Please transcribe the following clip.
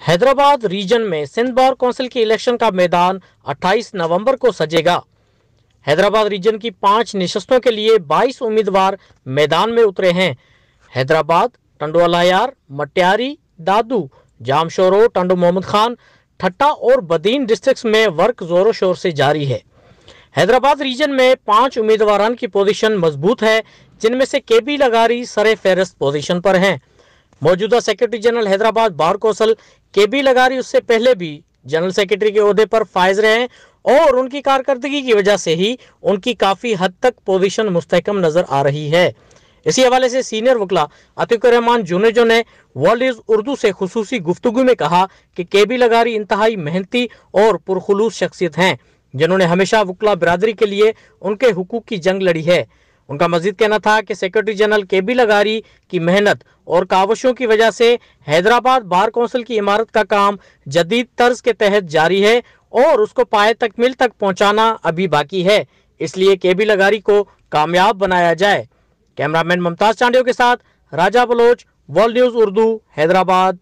Hyderabad reason में Sindh bar council की election का मैदान 28 नवंबर को सजेगा। हैदराबाद रीजन की 5 नशस्तों के लिए 22 उम्मीदवार मैदान में उतरे हैं। हैदराबाद, टंडवालायार, मट्यारी, दादू, जामशोरो, टंडो मोहम्मद खान, ठट्टा और बदीन डिस्ट्रिक्ट्स में वर्क जोरों शोर से जारी है। हैदराबाद रीजन में 5 उम्मीदवारों की पोजीशन मजबूत है, जिनमें से केबी लगारी सरे फहरिस्त पोजीशन पर हैं। मौजूदा secretary general Hyderabad bar council K B लगारी उससे पहले भी जनरल सेक्रेटरी के ओहदे पर फायज रहे और उनकी कारकर्दगी की वजह से ही उनकी काफी हद तक पोजीशन मुस्तहकम नजर आ रही है। इसी हवाले से सीनियर वकला अतीकुर रहमान जुनेजो ने वर्ल्ड न्यूज उर्दू से खुसूसी गुफ्तगू में कहा कि केबी लगारी इंतहाई मेहनती और पुरखुलूस शख्सियत हैं, जिन्होंने हमेशा वकला बिरादरी के लिए उनके हुकूक की जंग लड़ी है। उनका मजीद कहना था कि सेक्रेटरी जनरल केबी लगारी की मेहनत और कावशों की वजह से हैदराबाद बार कौंसिल की इमारत का काम जदीद तर्ज के तहत जारी है और उसको पाए तकमील तक पहुंचाना अभी बाकी है, इसलिए केबी लगारी को कामयाब बनाया जाए। कैमरामैन मुमताज चांडियों के साथ राजा बलोच, वर्ल्ड न्यूज उर्दू, हैदराबाद।